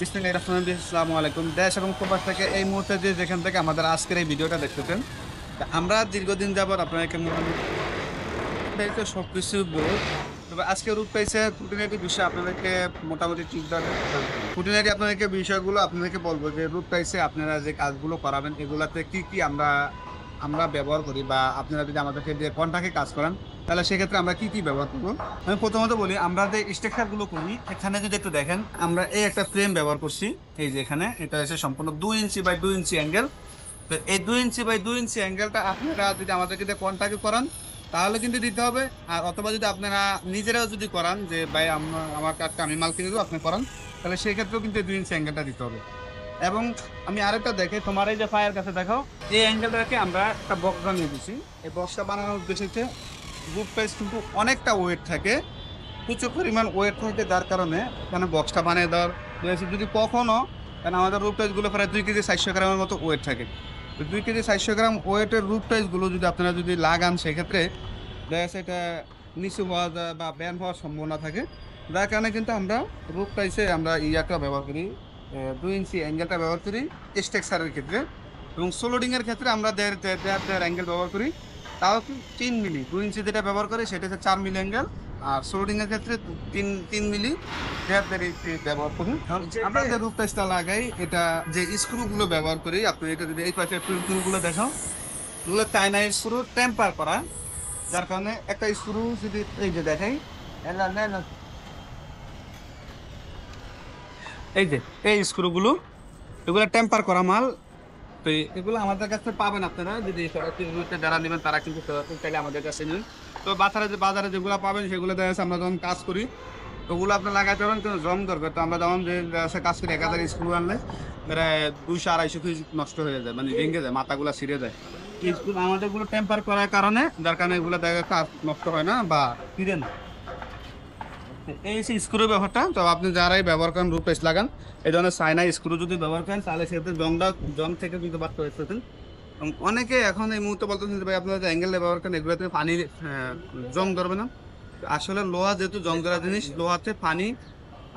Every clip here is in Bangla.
আসসালামু আলাইকুম। দেশ এবং প্রবাস থেকে এই মুহূর্তে যেখান থেকে আমাদের আজকের এই ভিডিওটা দেখতেছেন, আমরা দীর্ঘদিন যাবত আপনাদেরকে মোটামুটি সবকিছু বলব। তবে আজকে রূপ পেয়েছে খুঁটিনাটি বিষয় আপনাদেরকে মোটামুটি চিন্তা খুঁটিনাটি আপনাদেরকে বিষয়গুলো আপনাদেরকে বলবো যে রূপ পেয়েছে আপনারা যে কাজগুলো করাবেন এগুলাতে কি কি আমরা আমরা ব্যবহার করি, বা আপনারা যদি আমাদেরকে যে কন্ট্রাক্টে কাজ করান তাহলে সেক্ষেত্রে আমরা কি কি ব্যবহার করবো। আমি প্রথমত বলি, আমরা যে স্ট্রাকচারগুলো করি এখানে যদি একটু দেখেন, আমরা এই একটা ফ্রেম ব্যবহার করছি। এই যে এখানে এটা হচ্ছে সম্পূর্ণ 2 ইঞ্চি বাই 2 ইঞ্চি অ্যাঙ্গেল। তো এই 2 ইঞ্চি বাই 2 ইঞ্চি অ্যাঙ্গেলটা আপনারা যদি আমাদেরকে দিয়ে কন্ট্রাক্টে করান তাহলে কিন্তু দিতে হবে। আর অথবা যদি আপনারা নিজেরাও যদি করান যে ভাই আমার কাজটা আমি মাল কিনে দেবো আপনি করান, তাহলে সেই ক্ষেত্রেও কিন্তু 2 ইঞ্চি অ্যাঙ্গেলটা দিতে হবে। এবং আমি আরেকটা দেখে তোমার এই যে ফায়ার কাছে দেখাও, এই অ্যাঙ্গেলটাকে আমরা একটা বক্স বানিয়ে দিচ্ছি। এই বক্সটা বানানোর উদ্দেশ্যে রুট পেজ কিন্তু অনেকটা ওয়েট থাকে, প্রচুর পরিমাণ ওয়েট থাকে, যার কারণে এখানে বক্সটা বানিয়ে দেওয়ার যদি কখনো, কারণ আমাদের রুট পেজগুলো প্রায় 2 কেজি 400 গ্রামের মতো ওয়েট থাকে। তো 2 কেজি 400 গ্রাম ওয়েটের রুট পেজগুলো যদি আপনারা যদি লাগান সেক্ষেত্রে দেখা যাচ্ছে এটা নিচু হওয়া যায় বা ব্যান হওয়ার সম্ভাবনা থাকে। যার কারণে কিন্তু আমরা রুট পেজে আমরা ইয়াটা ব্যবহার করি, 2 ইঞ্চি অ্যাঙ্গেলটা ব্যবহার করি স্ট্রাকচারের ক্ষেত্রে। এবং সোলোডিংয়ের ক্ষেত্রে আমরা দেড় অ্যাঙ্গেল ব্যবহার করি, তাও কি 3 মিলি। 2 ইঞ্চি যেটা ব্যবহার করে সেটা হচ্ছে 4 মিলি অ্যাঙ্গেল, আর সোলোডিংয়ের ক্ষেত্রে তিন মিলি ব্যবহার করি। আমরা যে রুফ টাইসটা লাগাই এটা যে স্ক্রুগুলো ব্যবহার করি, আপনি এটা যদি এই পাশে স্ক্রুগুলো দেখাও, এগুলো চায়না স্ক্রু টেম্পার করা, যার কারণে একটা স্ক্রু যদি এই যে দেখাই, এই যে এই স্ক্রুগুলো এগুলো টেম্পার করা মাল। তো এগুলো আমাদের কাছে পাবেন আপনারা, যদি যারা নেবেন তারা কিন্তু চাইলে আমাদের কাছে নেন। তো বাজারে যেগুলো পাবেন সেগুলো দেখা যাচ্ছে আমরা যখন কাজ করি ওগুলো আপনার লাগাতে পারেন, কিন্তু জং দরকার। তো আমরা যেমন যে কাজ করি 1000 স্ক্রু আনলে প্রায় 200-250 পিস নষ্ট হয়ে যায়, মানে ভেঙে যায়, মাথাগুলো ছিঁড়ে যায়। স্ক্রু আমাদেরগুলো টেম্পার করার কারণে, যার কারণে এগুলো দেখা যাচ্ছে নষ্ট হয় না বা ফিরে না। এই হচ্ছে স্ক্রু ব্যবহারটা। তো আপনি যারাই ব্যবহার করেন রুট পেস্ট লাগান, এই ধরনের চায়না স্ক্রু যদি ব্যবহার করেন তাহলে সেক্ষেত্রে জং থেকে কিন্তু বাড়তে হয়েছেন। অনেকে এখন এই মুহূর্তে বলতেছেন যে ভাই আপনারা যে অ্যাঙ্গেল ব্যবহার করেন এগুলোতে পানি জং ধরবে না। আসলে লোহা যেহেতু জং ধরা জিনিস, লোহাতে পানি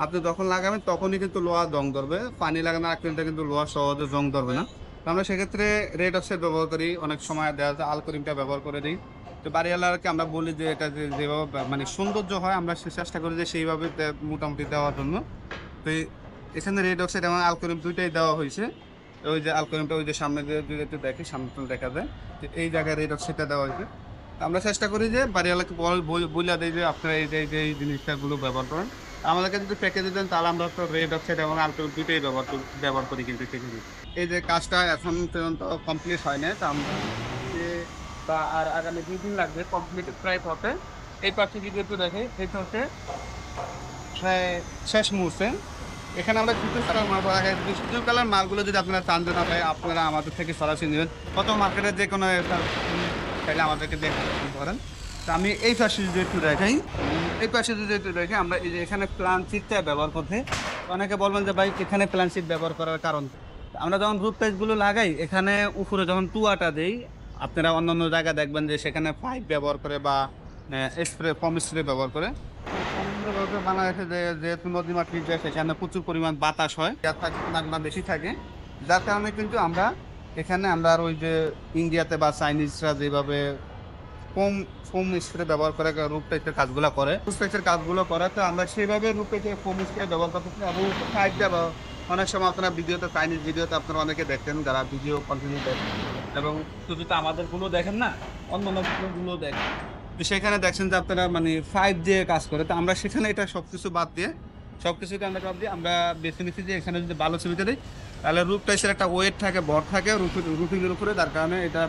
আপনি যখন লাগাবেন তখনই কিন্তু লোহা জং ধরবে, পানি লাগানোর আগ পর্যন্ত কিন্তু লোহা সহজে জং ধরবে না। তো আমরা সেক্ষেত্রে রেড অক্সাইড ব্যবহার করি, অনেক সময় দেখা যায় আলকোরিমটা ব্যবহার করে দিই। তো বাড়িওয়ালাকে আমরা বলি যে এটা যেভাবে মানে সৌন্দর্য হয় আমরা চেষ্টা করি যে সেইভাবে মোটামুটি দেওয়ার জন্য। তো এখানে রেড অক্সাইড এবং আলকোরিম দুইটাই দেওয়া হয়েছে। ওই যে আলকোরিমটা ওই যে সামনে দিয়ে দেখি, সামনে দেখা যায় যে এই জায়গায় রেড অক্সাইডটা দেওয়া হয়েছে। আমরা চেষ্টা করি যে বাড়িওয়ালাকে বলে দিই যে আপনারা এই জিনিসটাগুলো ব্যবহার করেন। আমাদেরকে যদি প্যাকেজে দেন তাহলে আমরা তো রেড অক্সাইড এবং আলকোরিম দুইটাই ব্যবহার করি কিন্তু প্যাকেজে। এই যে কাজটা এখন পর্যন্ত কমপ্লিট হয় না, তো আমরা বা আর আগামী 2 দিন লাগবে কমপ্লিট প্রায় হতে। এই পাশে যদি একটু দেখে এটা হচ্ছে প্রায় শেষ মুহূর্তে। এখানে আমরা কিছু কালার মাল পাওয়া যায়, কিছু কালার মালগুলো যদি আপনারা চান যে না ভাই আপনারা আমাদের থেকে সরাসরি নেবেন, কত মার্কেটের যে কোনো চাইলে আমাদেরকে দেখতে পারেন। তো আমি এই পাশে যদি একটু দেখাই, এই পাশে যদি একটু দেখে আমরা এই যে এখানে প্লান শিটটা ব্যবহার করতে, অনেকে বলবেন যে ভাই এখানে প্লান শিট ব্যবহার করার কারণ, আমরা যখন রুট টাইলসগুলো লাগাই এখানে উপরে যখন টুয়াটা দেই, আপনারা অন্যান্য জায়গায় দেখবেন যে সেখানে পাইপ ব্যবহার করে বা ফর্ম স্প্রে ব্যবহার করে। বাংলাদেশে যেহেতু নদী মাটি যায় সেখানে প্রচুর পরিমাণ বাতাস হয়, নাগমা বেশি থাকে, যার কারণে কিন্তু আমরা এখানে আমরা আর ওই যে ইন্ডিয়াতে বা চাইনিজরা যেভাবে ফোম ফোম স্প্রে ব্যবহার করে রুট টাইপের কাজগুলো করে, রুট টাইপের কাজগুলো করে, তো আমরা সেইভাবে রুট টাইপের ফোম স্প্রে ব্যবহার করতেছি। এবং সাইড দেওয়া অনেক সময় আপনারা ভিডিওতে, চাইনিজ ভিডিওতে আপনারা অনেকে দেখেন যারা ভিডিও কন্টিনিউ দেখেন, এবং শুধু তো আমাদেরগুলো দেখেন না, অন্য ভিডিওগুলো দেখেন, তো সেখানে দেখছেন যে আপনারা মানে 5 দিয়ে কাজ করে। তো আমরা সেখানে এটা সব কিছু বাদ দিয়ে, সব কিছুকে আমরা বাদ দিয়ে আমরা বেছে নিচ্ছি যে এখানে যদি ভালো ছবিটা দিই তাহলে রুফ টাইসের একটা ওয়েট থাকে, ভর থাকে রুফিংয়ের উপরে, যার কারণে এটা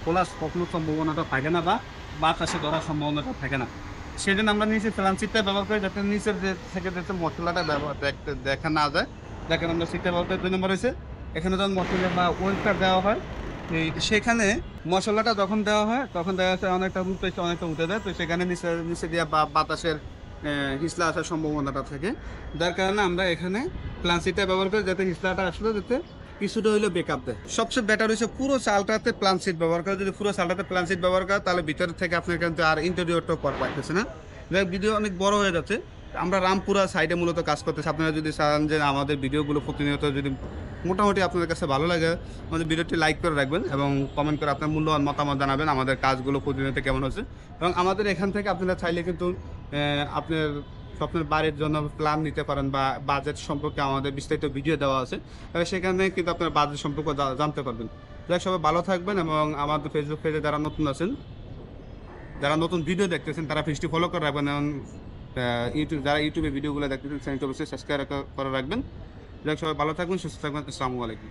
খোলার কখনো সম্ভাবনাটা থাকে না বা বাতাসে ধরার সম্ভাবনাটা থাকে না। সেই জন্য আমরা নিচে প্লান সিটটা ব্যবহার করি, যাতে নিচের যে থেকে যাতে মশলাটা দেখা না যায়। দেখেন আমরা সিটটা ব্যবহার করি 2 নম্বর হয়েছে। এখানে যখন মশলা বা ওয়েটটা দেওয়া হয় সেখানে মশলাটা যখন দেওয়া হয় তখন দেখা যাচ্ছে অনেকটা রুট পেস্ট অনেকটা উঠে যায়, তো সেখানে নিচে দিয়ে বাতাসের হিসলা আসার সম্ভাবনাটা থাকে, যার কারণে আমরা এখানে প্লান্সিটটা ব্যবহার করি যাতে হিসলাটা আসলে যাতে কিছুটা হইলেও ব্যাকআপ দেয়। সবচেয়ে বেটার হচ্ছে পুরো চালটাতে প্লান্সিট ব্যবহার করে। যদি পুরো চালটাতে প্লান্সিট ব্যবহার করে তাহলে ভিতর থেকে আপনার কিন্তু আর ইন্টেরিয়রটাও কর পাইতেছে না। ভিডিও অনেক বড় হয়ে যাচ্ছে, আমরা রামপুরা সাইডে মূলত কাজ করতেছি। আপনারা যদি চান যে আমাদের ভিডিওগুলো প্রতিনিয়ত যদি মোটামুটি আপনাদের কাছে ভালো লাগে, আমাদের ভিডিওটি লাইক করে রাখবেন এবং কমেন্ট করে আপনার মূল্যবান মতামত জানাবেন আমাদের কাজগুলো প্রতিনিয়ত কেমন হচ্ছে। এবং আমাদের এখান থেকে আপনারা চাইলে কিন্তু আপনার স্বপ্নের বাড়ির জন্য প্ল্যান নিতে পারেন বা বাজেট সম্পর্কে আমাদের বিস্তারিত ভিডিও দেওয়া আছে। সেখানে কিন্তু আপনার বাজেট সম্পর্কে জানতে পারবেন। যাই সবাই ভালো থাকবেন এবং আমাদের ফেসবুক পেজে যারা নতুন আছেন, যারা নতুন ভিডিও দেখতেছেন তারা পেজটি ফলো করে রাখবেন এবং যারা ইউটিউবে ভিডিওগুলো দেখতেছেন চ্যানেলটি অবশ্যই সাবস্ক্রাইব করে রাখবেন। যাই সবাই ভালো থাকবেন, সুস্থ থাকবেন। আসসালামু আলাইকুম।